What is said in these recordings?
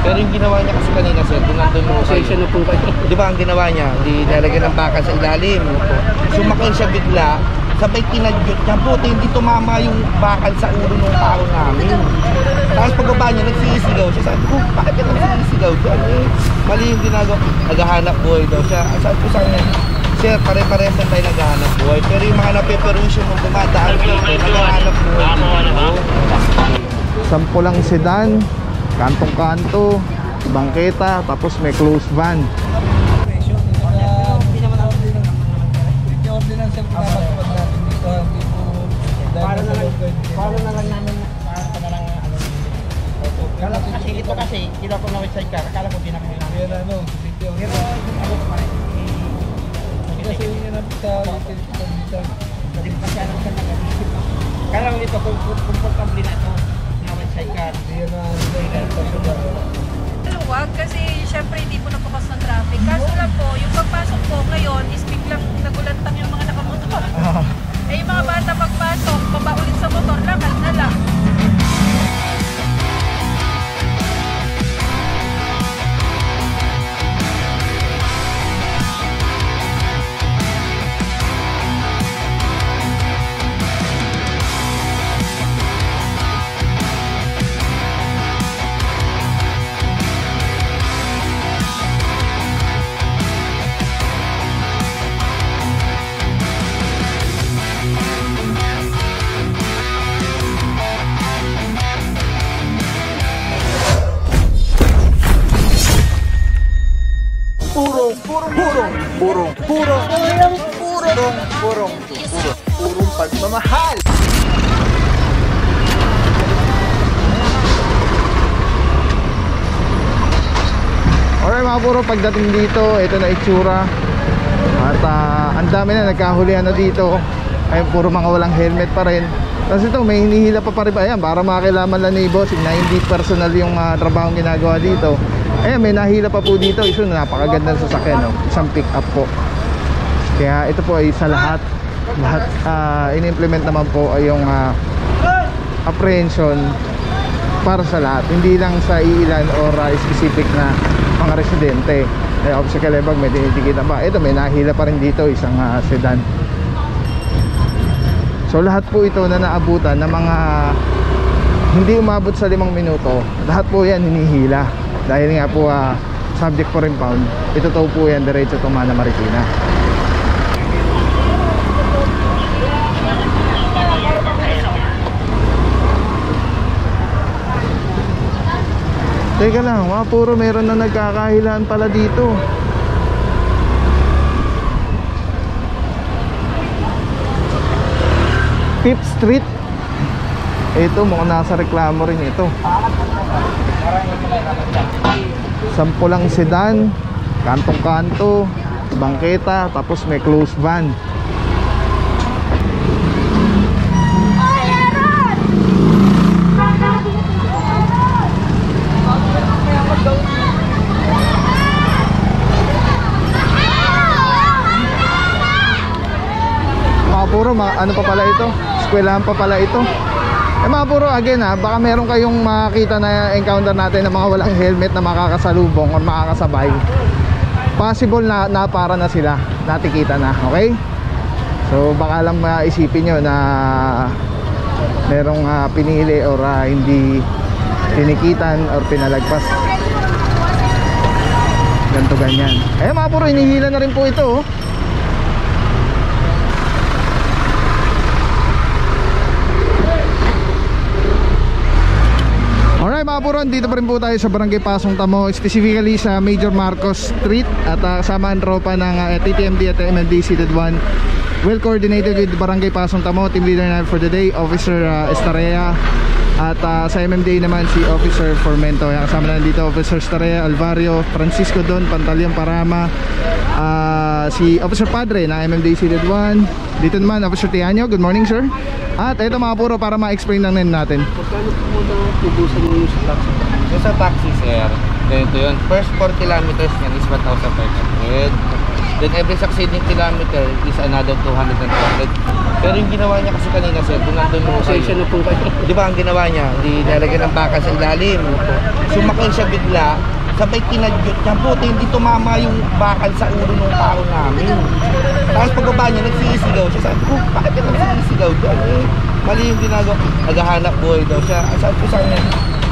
Pero yung ginawa niya kasi kanina sir, kung nandun mo kayo, na po kayo. di ba ang ginawa niya, di nalagyan ng bakal sa ilalim. Sumakay siya bigla, sabay kinagyot niya, buti hindi tumama yung bakal sa ulo ng tao namin. Tapos pagbaba niya, nagsisigaw siya. Sabi ko, bakit ka nagsisigaw siya? Mali yung ginagawa. Naghahanap buhay daw siya. Sabi ko sa kanya, sir, pare-pares na tayo naghahanap buhay. Pero yung mga napeperusyon ng dumadaan dito, naghahanap buhay dito. Sampulang sedan, kantong-kanto, bangketa, tapos may closed van. Paano na lang namin kasi ito kasi kila ko na website car, akala ko pinakita namin. Pero ano, video. Pero ano pa rin. Kasi yun na sa dito. Hindi pa siya lang sa nag-isip. Kala ko ito comfortable na ito na website car. Yun na Huwag kasi syempre hindi po nabukas ng traffic. Kaso lang po, yung pagpasok po ngayon is biglang nagulantang yung mga nakamotor. Eh yung mga bata pagpasok, baba ulit sa motor, lakad na lang. Purong pagmamahal. Alright mga puro, pagdating dito, ito na itsura. At ang dami na nagkahulihan na dito. Ay puro mga walang helmet pa rin. Tapos ito may hinihila pa rin. Ayan, para makilaman lang ni bossing na hindi personal yung trabaho ginagawa dito. Ayan, may nahila pa po dito. Iso na napakagandang sasakyan, no? Isang pick up po. Kaya ito po ay sa lahat in-implement naman po ay yung apprehension para sa lahat, hindi lang sa iilan or specific na mga residente. Obstacle airbag may dinidikita pa. Ito may nahila pa rin dito, isang sedan. So lahat po ito na naabutan ng mga hindi umabot sa 5 minuto, lahat po yan hinihila. Dahil nga po subject for impound. Ito to po yan, diretso to Mana Marikina. Teka lang, mga puro meron na nagkakahilaan pala dito. Fifth Street. Ito, mukhang nasa reklamo rin ito. Sampulang sedan, kantong-kanto, bangketa, tapos may closed van. Puro ano pa pala ito, eskwelahan pa pala ito. Mga puro, again baka meron kayong makakita na encounter natin ng mga walang helmet na makakasalubong o makakasabay. Possible na para na sila, natikita na, okay? So baka lang maisipin nyo na merong pinili or hindi tinikitan or pinalagpas. Ganto ganyan. Mga puro, inihila na rin po ito, oh. Alright mga puron, dito pa rin po tayo sa Barangay Pasong Tamo, specifically sa Major Marcos Street. At samahan tropa ng TTMD at MMD Seated 1. Well coordinated with Barangay Pasong Tamo. Team leader na for the day, Officer Estrella. At sa MMD naman si Officer Formento. Kasama na dito Officer Estrella, Alvario, Francisco Don, Pantaleon Parama, si Officer Padre na MMD Seated 1. Dito naman Officer Tianyo, good morning sir. At ito mga puro, para ma-explain lang natin. Pagkano po muna tubusan mo yung sa taxi? So sa taxi sir, ganito yun. First 4 kilometers yan is 1,500. Then every succeeding kilometer is another 200 and 200. Pero yung ginawa niya kasi kanina sir, kung nandun mo Pasensya na po kayo. di ba ang ginawa niya? Di nalagyan ng bakal sa ilalim. Sumakay siya bigla, sabay kinadyot niya. Buti hindi tumama yung bakal sa ulo ng tao namin. Tapos pagbaba niya, nagsisigaw siya. Sabi ko, bakit ka nagsisigaw dyan? Mali yung ginagawa. Naghahanap buhay daw siya. Sabi ko sa kanya,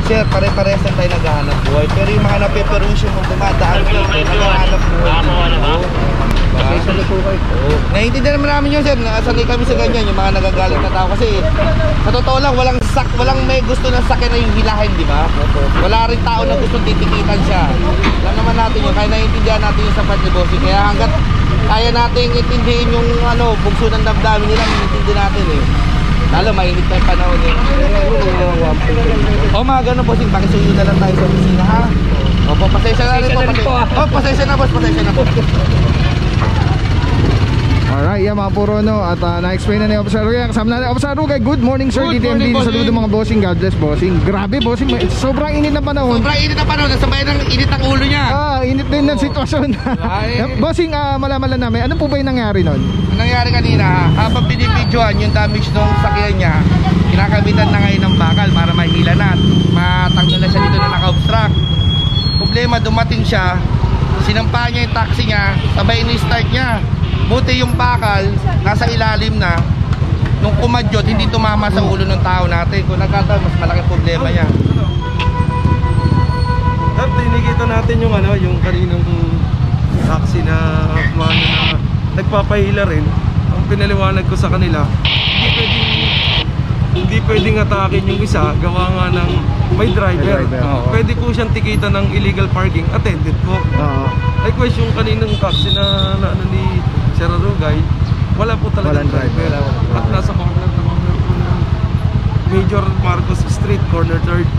sir, pare-pares na tayo naghahanap buhay. Pero yung mga napeperusyon mong dumadaan dito, naghahanap buhay dito. Pasensya na po kayo. Naiintindihan naman namin yun, sir. Nasanay kami sa ganyan, yung mga nagagalit na tao. Kasi sa totoo lang, walang may gusto ng sakyan na yung hilahin, di ba? Wala rin tao na gusto titikitan siya. Alam naman natin yun, kaya naiintindihan natin yung sapat ni Bossy. Kaya hanggat kaya natin intindihin yung bugso ng damdamin nila, inintindi natin eh. Lalo, mainit na yung panahon eh. O mga ganun, Bossing, pakisuyo na lang tayo sa opisina, ha? Opo, pasensya na rin po. Pasensya na, boss, pasensya na po. Alright, yeah mga puro at na-explain na ni Officer Rugay. Kasama natin Officer Rugay. Good morning sir, Good DTMD. morning, Saludo mga bossing. God bless bossing. Grabe bossing, sobrang init na panahon. Sobrang init na panahon, nasabay ng init ang ulo niya. Init din ng sitwasyon. Bossing, malaman lang namin, ano po ba yung nangyari nun? Ang nangyari kanina, habang binibidyoan yung damage ng sakyan niya, kinakabitan na ngayon ng bakal para mahila na at matanggal na siya dito na naka-obstruct. Problema, dumating siya, sinampa niya yung taxi niya, sabay ni-start niya. Buti yung bakal, nasa ilalim na. Nung kumadyot, hindi tumama sa ulo ng tao natin. Kung nagkataon, mas malaking problema niya. At nakikita natin yung kaninang taxi na nagpapahila rin. Ang pinaliwanag ko sa kanila, hindi pwedeng atakin yung isa, gawa nga ng may driver. Pwede po siyang tikita ng illegal parking, attended po. Likewise yung kaninang taxi na ni Sir Rugay, wala po talagang driver. At nasa corner po ng Major Marcos Street, corner 3rd.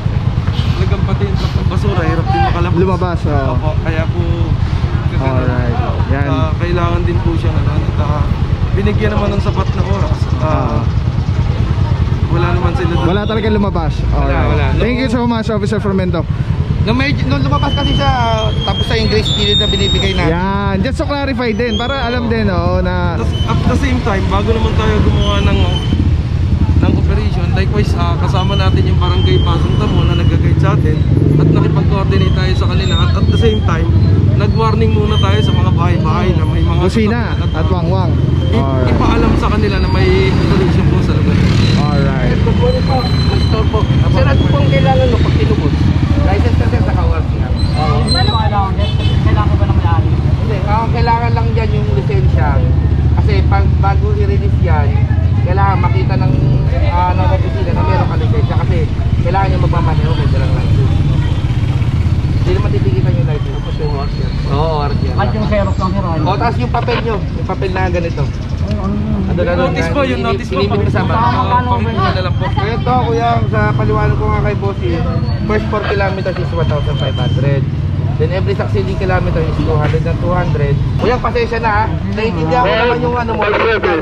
Talagang pati yung truck ng basura, hirap din makalabas. Lumabas, Opo, kaya po alright, yan. kailangan din po siya binigyan naman ng sapat na oras. Wala naman sila doon. Wala talaga lumabas. Alright. Wala. Thank you so much Officer Fermento. Nung lumabas kasi siya, tapos sa yung grace period na binibigay natin. Yan, just to clarify din, para alam din na At the same time, bago naman tayo gumawa ng operation, likewise kasama natin yung barangay Pasong Tamo na nag-guide sa atin at nakipag-coordinate tayo sa kanila at the same time, nag-warning muna tayo sa mga bahay-bahay na may mga busina at wangwang. Ipaalam sa kanila na may solution po sa lugar. Alright. Store po. Sir, ano pong kailangan mo pag tinubos? License kasi sa kawarting nga. Kailangan ko ba na may-ari? Hindi, kailangan lang dyan yung lisensya. Kasi pag bago i-release yan, kailangan makita ng opisina na meron ka lisensya. Kasi kailangan yung magmamaneho, may dalang license. Hindi naman titigitan yung license. Tapos yung RCR. Oo, RCR. At yung Xerox ng Xerox. O, tapos yung papel nyo. Yung papel na ganito. Notice po, yung notice po. Sinimit ko sa Pakinggan na lang po. Kaya ito, kuya, sa paliwanag ko nga kay Bossy, first 4 kilometers is 1,500. Then every succeeding kilometer is 200 and 200. Kuya, pasensya na ha. Naiintindihan ko naman yung mo.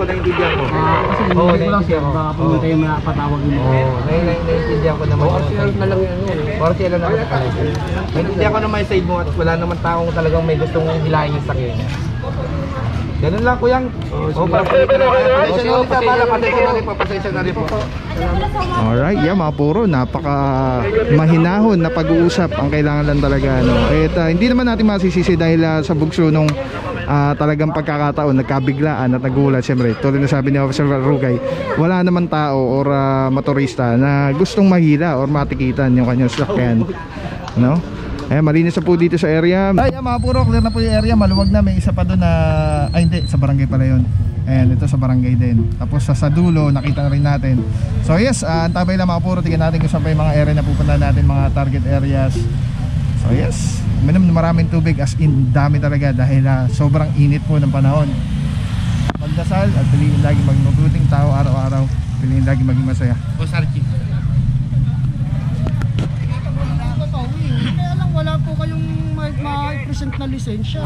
Naiintindihan ko. Kasi hindi ko lang sir, baka pumunta yung makapatawag yun. Oo, naiintindihan ko naman. RCR na lang yan. RCR lang naman sa license. Naiintindihan ko naman yung side mo at wala naman taong talagang may gustong hilahin yung sakyan. Ganun lang kuyang. Pasensya na rin po. Alright, yeah mga puro, napaka mahinahon na pag-uusap ang kailangan lang talaga hindi naman natin masisisi dahil sa bugso nung talagang pagkakataon, nagkabiglaan at nagulat. Siyempre, tulad na sabi ni Officer Rugay, wala naman tao or motorista na gustong mahila or matikitan yung kanyang sakyan, no? Malinis na po dito sa area. Ay, mga puro, clear na po yung area. Maluwag na, may isa pa doon na hindi, sa barangay pala yun. And ito sa barangay din. Tapos sa dulo, nakita na rin natin. So yes, antabay lang mga puro. Tingnan natin kung saan pa yung mga area na pupunta natin, mga target areas. So yes, maraming tubig, as in dami talaga dahil sobrang init po ng panahon. Magdasal at piliin lagi maging mabuting tao araw-araw. Piliin lagi maging masaya. Boss Archie. Kaya lang wala po kayong ma-present na lisensya.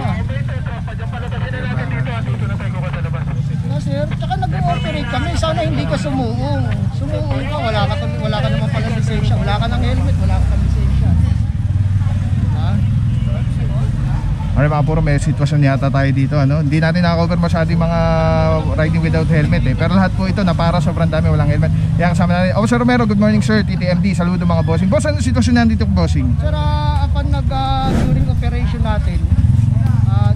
Sir, tsaka nag-ooperate kami. Sana hindi ka sumuong. Sumuong ka, wala ka naman pala lisensya. Wala ka ng helmet, wala ka ng lisensya. Ha? Alright mga puro, may sitwasyon yata tayo dito, ano? Hindi natin nakakover masyado yung mga riding without helmet eh. Pero lahat po ito na para sobrang dami walang helmet. Kaya kasama natin Officer Romero, good morning sir, TTMD, saludo mga bossing. Boss, ano sitwasyon nandito bossing? Sir, upon during operation natin,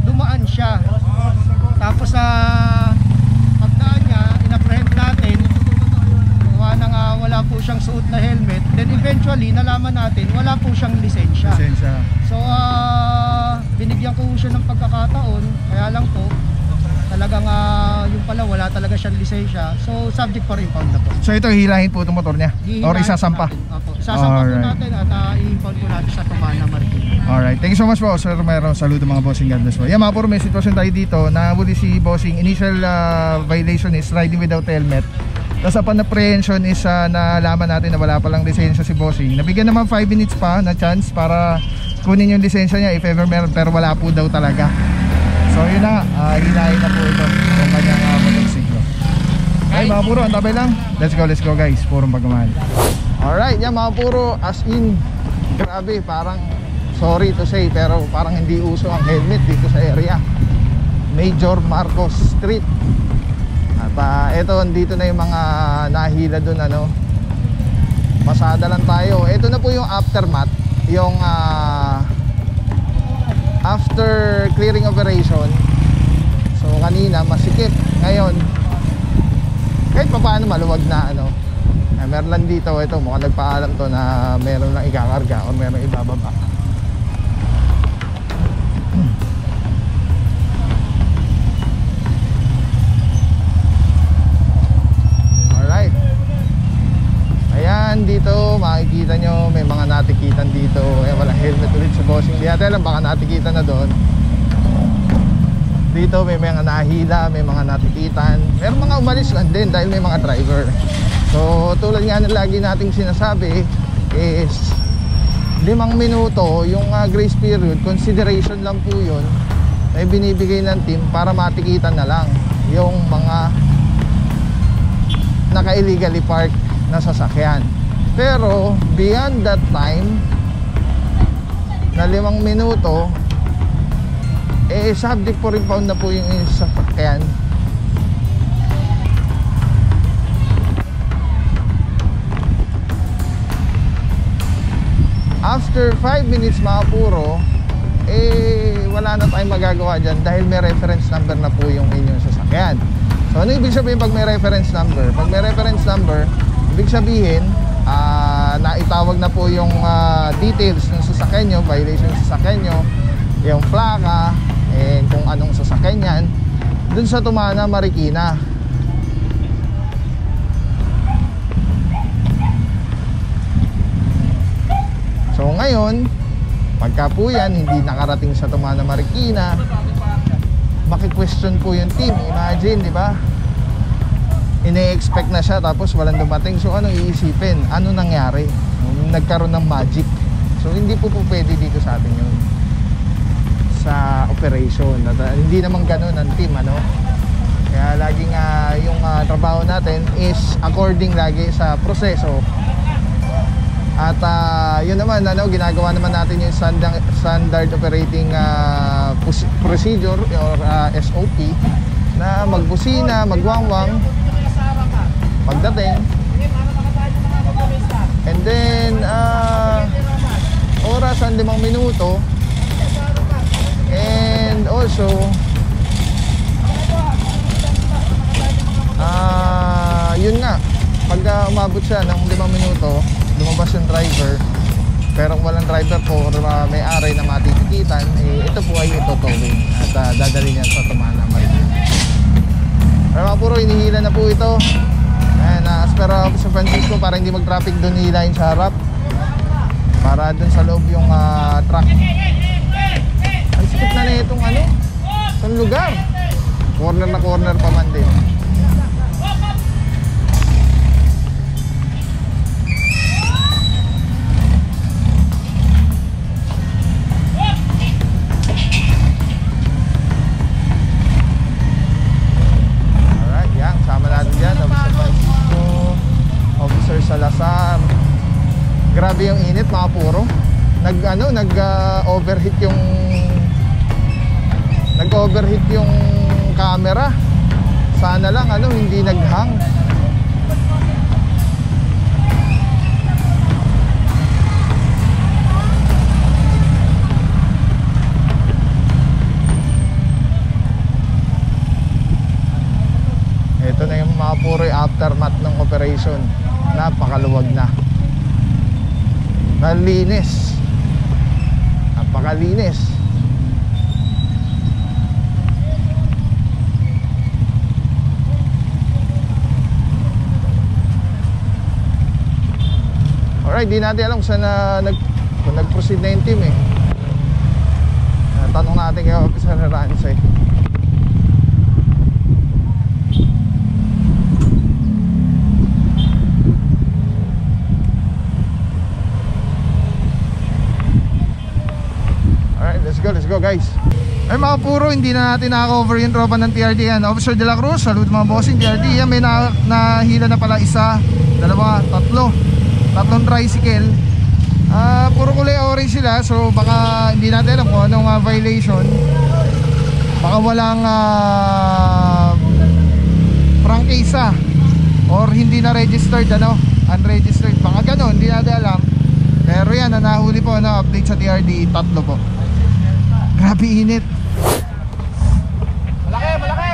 dumaan siya. Tapos pagdaan niya, in-apprehend natin, wala po siyang suot na helmet. Then eventually, nalaman natin, wala po siyang lisensya. So, binigyan ko siya ng pagkakataon, kaya lang po, talagang yung pala wala talaga siyang lisensya. So, subject for impound na po. So ito, hihilahin po itong motor niya? Or isasampa? Isasampa po natin at i-impound po natin sa Tumana, Marikina. Alright, thank you so much po Sir Romero, saludo mga bossing, God bless po. Yan mga puro, may sitwasyon tayo dito. Nahuli si bossing, initial violation is riding without helmet. Tapos upon apprehension is nalaman natin na wala palang lisensya si bossing. Nabigyan naman 5 minutes pa na chance para kunin yung lisensya niya if ever meron, pero wala po daw talaga. So yun na, hilahin na po ito yung kanyang motorsiklo. Ay mga puro, antabay lang. Let's go guys, purong pagmamahal. Alright, yan mga puro, as in, grabe, parang sorry to say, pero parang hindi uso ang helmet dito sa area Major Marcos Street. At eto, dito na yung mga nahila dun, ano. Pasada lang tayo. Ito na po yung aftermath, yung after clearing operation. So kanina masikip, ngayon kahit pa paano maluwag na, ano. Meron lang dito, ito mukhang nagpaalam to na meron lang ikakarga o meron ibababa. Alright, ayan, dito makikita nyo may mga natikitan dito. Wala helmet ulit sa bossing. Di natin alam, baka natikitan na doon. Dito may mga nahila, may mga natikitan. Meron mga umalis lang din dahil may mga driver. So tulad nga na lagi nating sinasabi is 5 minuto yung grace period. Consideration lang po yun ay binibigay ng team para matikitan na lang yung mga naka-illegally park na sasakyan. Pero beyond that time na 5 minuto, subject for impound na po yung sasakyan. After 5 minutes mga puro, wala na tayong magagawa dyan dahil may reference number na po yung inyong sasakyan. So ano ibig sabihin pag may reference number? Pag may reference number, ibig sabihin na itawag na po yung details ng sasakyan nyo, violation ng sasakyan nyo, yung plaka, and kung anong sasakyan yan dun sa Tumana, Marikina. So ngayon, pagka po yan hindi nakarating sa Tumana, Marikina, maki-question po yung team. Imagine, di ba? Ine-expect na siya tapos walang dumating. So anong iisipin? Ano nangyari? Nagkaroon ng magic. So hindi po pwede dito sa atin yun sa operation. Hindi naman ganun ang team, ano. Kaya laging yung trabaho natin is according lagi sa proseso. At yun naman, ano, ginagawa naman natin yung standard operating procedure or SOP na magbusina, magwangwang pagdating, and then oras ang 5 minuto. And also yun nga, pag umabot siya ng 5 minuto, lumabas yung driver, pero kung walang driver po or may-ari na matitikitan, ito po ay itotowing at dadali niyan sa Tumana, Marikina. Pero mga puro, inihila na po ito. And as per San Francisco, para hindi mag-traffic doon, hihilahin sa harap para doon sa loob yung truck. Ang sikip na itong ano, itong lugar. Corner na corner pa man din. Alright, yan. Sama natin dyan. Officer Francisco, Officer Salazar. Grabe yung init mga puro. Nag-overheat yung nag-overheat yung camera. Sana lang ano, hindi nag-hang. Ito na yung mga puro aftermath ng operation. Napakaluwag na. Malinis. Napakalinis. Alright, di natin alam kung nag-proceed na yung team eh. Tanong natin kay Officer Rance. Alright, let's go guys. Ay mga puro, hindi na natin naka-cover yung tropa ng TRD yan. Officer De La Cruz, salute mga bossing TRD. Yan, may nahila na pala isa, dalawa, tatlong tricycle. Puro kulay orange sila, so baka hindi natin alam kung anong violation. Baka walang prangkisa or hindi na registered, unregistered, baka ganon, hindi natin alam. Pero yan, nahuli po, update sa TRD, 3 po. Grabe init. Malaki!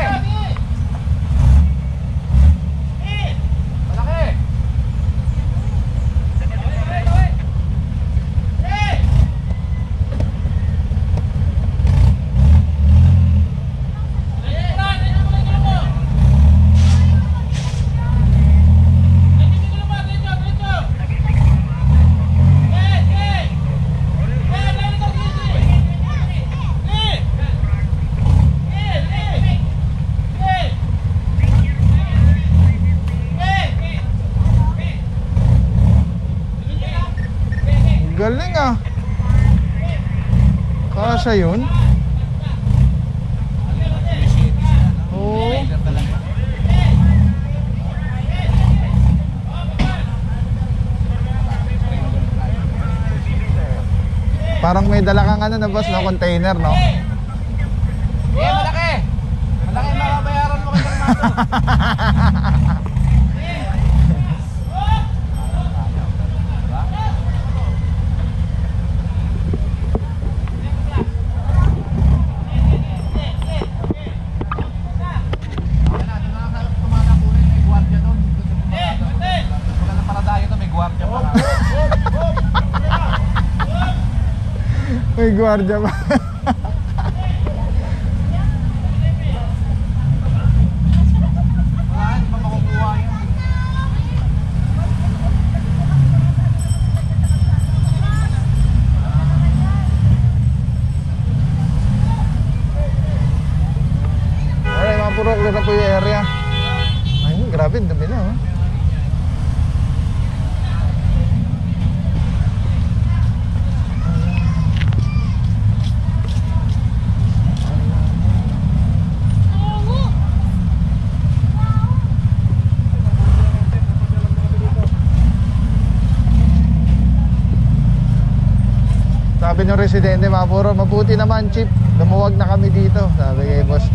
Galing ah. Kasya yun. Oo. Parang may dala kang ano na boss, no? Container, no? Malaki! Malaki mababayaran mo kayo ng May gwardiya pa. Alright, mga puro clear na po yung area. Ayun, grabe, ang dami na, oh. Sabi ng residente, mga puro, mabuti naman chief, lumuwag na kami dito, sabi kay boss.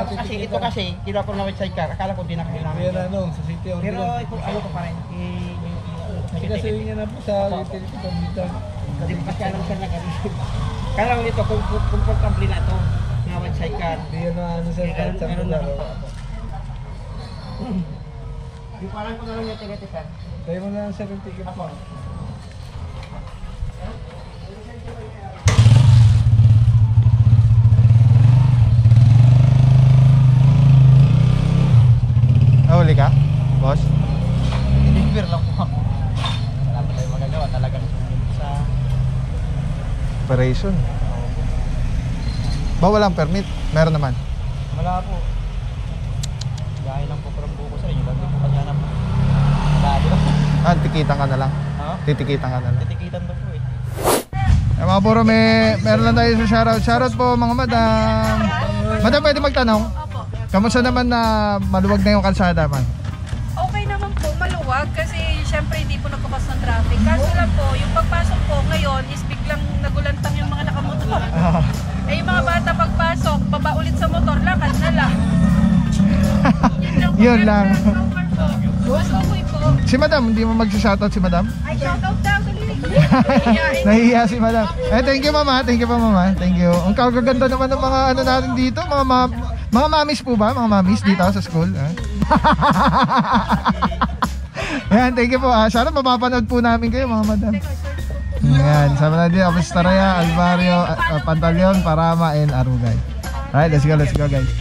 Kasi ito kasi, kinuha ko na with sidecar. Akala ko di na kailangan. Yan sa city. Pero ito, ano ko pa rin. Kasi niya na po sa utility computer. Kasi kaya lang siya nag-receive. Kaya lang ito, comfortable na ito. Nga with sidecar. Hindi yan na sir, kahit sa lugar. Yung parang ko na lang yung ticket, sir. Tayo mo na sa ticket po. Nahuli ka, boss? Deliver lang po ako. Wala pa tayo magagawa. Talagang sa... Operation. Ba walang permit? Meron naman. Wala po. Gaya lang po from buko sa inyo. Lagi po kasi hanap po. Lagi lang po. Tikitan ka na lang. Ha? Titikitan ka na lang. Titikitan daw po eh. Mga puro, meron lang tayo sa shoutout. Shoutout po mga madam. Madam, pwede magtanong? Opo. Kamusta naman na maluwag na yung kalsada, man? Okay naman po, maluwag kasi syempre hindi po nabukas ng traffic. Kaso lang po, yung pagpasok po ngayon is biglang nagulantang yung mga nakamotor. Eh yung mga bata pagpasok, baba ulit sa motor, lakad na lang. Yun lang. Mas okay po. Si madam, hindi mo mag-shoutout si madam? Ay, shoutout daw. Nahihiya si madam. Thank you mama, thank you pa mama. Thank you. Ang kagaganda naman ng mga ano natin dito, mga mamis po ba? Mga mamis dito sa school. Ayan, thank you po. Sana mapapanood po namin kayo mga madam. Ayan, sama na din ako sa Taraya, Alvario, Pantaleon, Parama, and Arugay. Alright, let's go guys.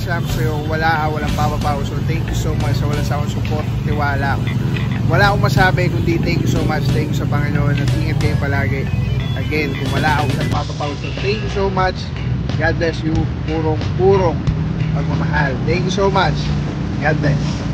Salamat sa'yo, walang papapaw. So thank you so much sa walang sawang support, tiwala. Wala akong masabi kundi thank you so much. Thank you sa Panginoon at ingat kayo palagi. Again, kung wala akong papapaw. So thank you so much. God bless you. Purong pagmamahal. Thank you so much. God bless.